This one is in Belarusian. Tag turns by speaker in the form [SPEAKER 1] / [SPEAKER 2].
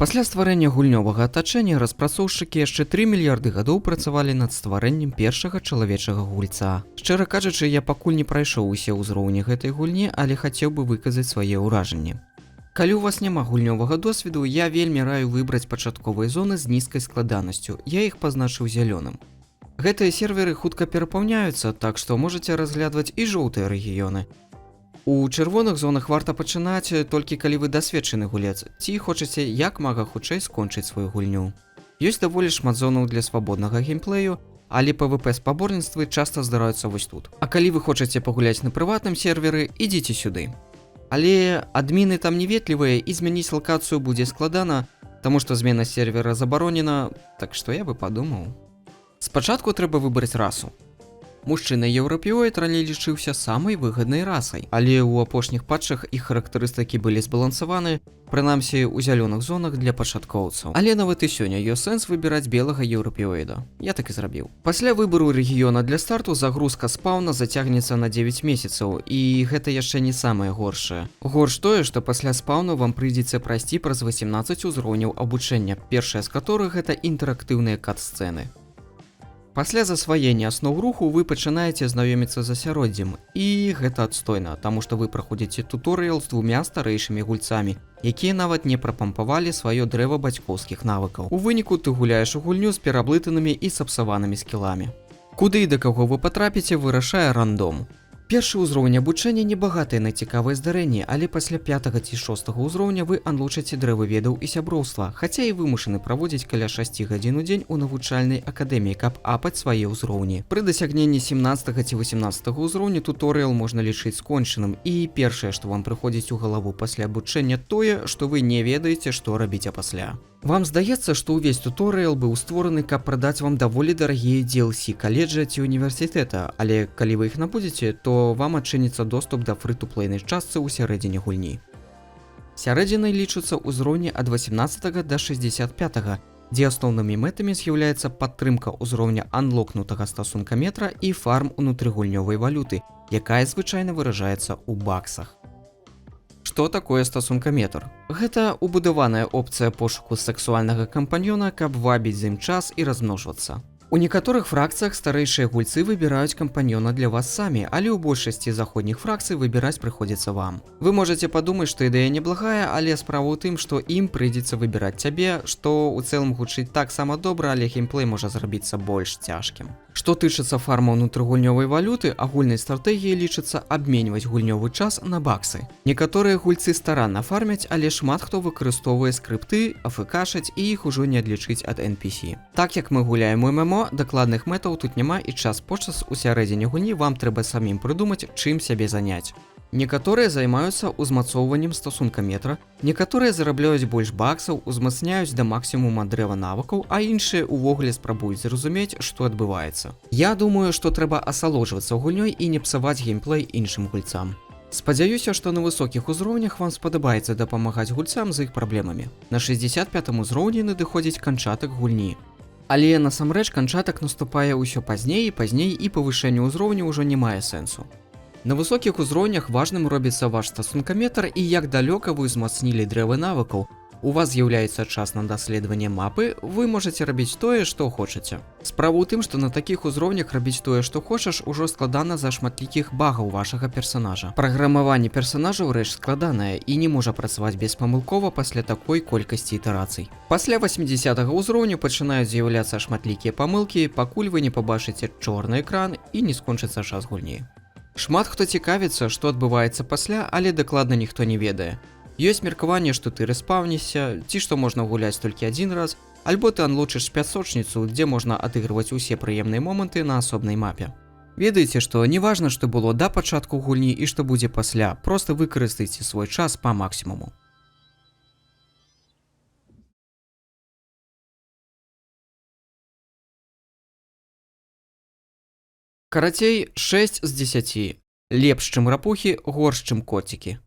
[SPEAKER 1] Пасля стварэння гульнёвага атачэння распрацоўшчыкі яшчэ 3 мільярды гадоў працавалі над стварэннем першага чалавечага гульца. Шчыра кажучы, я пакуль не прайшоў усе ўзроўні гэтай гульні, але хацеў бы выказаць свае ўражанні. Калі у вас няма гульнёвага досведу, я вельмі раю выбраць пачатковыя зоны з нізкай складанасцю. Я іх пазначыў зялёным. Гэтыя серверы хутка перапаўняюцца, так што можаце разглядваць і жоўтыя рэгіёны. У чырвоных зонах варта пачынаць толькі калі вы дасведчаны гулец, ці хочаце як мага хутчэй скончыць сваю гульню. Ёсць даволі шмат зонаў для свабоднага геймплею, але PvP-спаборніцтвы часта здараюцца вось тут. А калі вы хочаце пагуляць на прыватным серверы, ідзіце сюды. Але адміны там неветлівыя і змяніць лакацыю будзе складана, таму што змена сервера забаронена, так што я бы падумаў. Спачатку трэба выбраць расу. Мужчына-еўрапеоід раней лічыўся самай выгаднай расай, але ў апошніх патчах іх характарыстыкі былі збалансаваны, прынамсі ў зялёных зонах для пачаткоўцаў. Але нават і сёння ёсць сэнс выбіраць белага еўрапеоіда. Я так і зрабіў. Пасля выбару рэгіёна для старту загрузка спаўна зацягнецца на 9 месяцаў, і гэта яшчэ не самае горшае. Горш тое, што пасля спаўну вам прыйдзецца прайсці праз 18 узроўняў абучэння, першая з которых гэта інтэрактыўныя кат-сцэны. Пасля засваення асноў руху вы пачынаеце знаёміцца з асяроддзем, і гэта адстойна, таму што вы праходзіце туторыял з 2 старэйшымі гульцамі, якія нават не прапампавалі сваё дрэва бацькоўскіх навыкаў. У выніку ты гуляеш у гульню з пераблытанымі і сапсаванымі скіламі. Куды і да каго вы патрапіце, вырашае рандом. Першы ўзровень абучэння небагатыя на цікавыя здарэнні, але пасля 5 ці 6 ўзроўня вы анлучаце дрэвы ведаў і сяброўства, хаця і вымушаны праводзіць каля 6 гадзін у дзень у навучальнай акадэміі, каб апаць свае ўзроўні. Пры дасягненні 17 ці 18 ўзроўня туторыял можна лічыць скончаным, і першае, што вам прыходзіць у галаву пасля абучэння, тое, што вы не ведаеце, што рабіць апасля. Вам здаецца, што ўвесь туторыял быў створаны, каб прадаць вам даволі дарагія DLC каледжа ці універсітэта, але калі вы іх набудзеце, то вам адчыніцца доступ да фры-ту-плейнай частцы ў сярэдзіне гульні. Сярэдзінай лічацца ўзроўні ад 18 да 65, дзе асноўнымі мэтамі з'яўляецца падтрымка ўзроўня анлокнутага стасункаметра і фарм унутрыгульнёвай валюты, якая звычайна выражаецца ў баксах. Што такое стасункаметр? Гэта убудаваная опцыя пошуку сексуальнага кампаньёна, каб вабіць з ім час і размножвацца. У некаторых фракцыях старэйшыя гульцы выбіраюць кампаньёна для вас самі, але ў большасці заходніх фракцый выбіраць прыходзіцца вам. Вы можаце падумаць, што ідэя неблагая, але справа ў тым, што ім прыйдзецца выбіраць цябе, што ў цэлым гучыць таксама добра, але геймплей можа зрабіцца больш цяжкім. Што тычыцца фарма ўнутрыгульнёвай валюты, агульнай стратэгіяй лічыцца абменьваць гульнёвы час на баксы. Некаторыя гульцы старанна фармяць, але шмат хто выкарыстоўвае скрыпты, афкашаць і іх ужо не адлічыць ад NPC. Так як мы гуляем у ММО, дакладных мэтаў тут няма, і час-почас у сярэдзіне гульні вам трэба самім прыдумаць, чым сябе заняць. Некаторыя займаюцца ўзмацоўваннем стасункаметра, некаторыя зарабляюць больш баксаў, узмацняюць да максімума дрэва навыкаў, а іншыя ўвогуле спрабуюць зразумець, што адбываецца. Я думаю, што трэба асалоджвацца гульнёй і не псаваць геймплей іншым гульцам. Спадзяюся, што на высокіх узроўнях вам спадабаецца дапамагаць гульцам з іх праблемамі. На 65 узроўні надыходзіць канчатак гульні. Але насамрэч канчатак наступае ўсё пазней і павышэнне ўзроўню ўжо не мае сэнсу. На высокіх узроўнях важным робіцца ваш стасункаметр і як далёка вы ўзмацнілі дрэвы навыкаў. У вас з'яўляецца час на даследаванне мапы, вы можаце рабіць тое, што хочаце. Справа ў тым, што на такіх узроўнях рабіць тое, што хочаш, ужо складана за шматлікіх багаў вашага персанажа. Праграмаванне персанажаў рэч складанае і не можа працаваць беспамылкова пасля такой колькасці ітэрацый. Пасля 80 ўзроўню пачынаюць з'яўляцца шматлікія памылкі, пакуль вы не пабачыце чорны экран і не скончыцца час гульні. Шмат хто цікавіцца, што адбываецца пасля, але дакладна ніхто не ведае. Ёсць меркаванне, што ты рэспаўнішся, ці што можна гуляць толькі адзін раз, альбо ты анлучыш 500-шніцу, дзе можна адыгрываць усе прыемныя моманты на асобнай мапе. Ведаеце, што не важна, што было да пачатку гульні і што будзе пасля, проста выкарыстайце свой час па максімуму. Карацей, 6 з 10. Лепш, чым рапухі, горш, чым коцікі.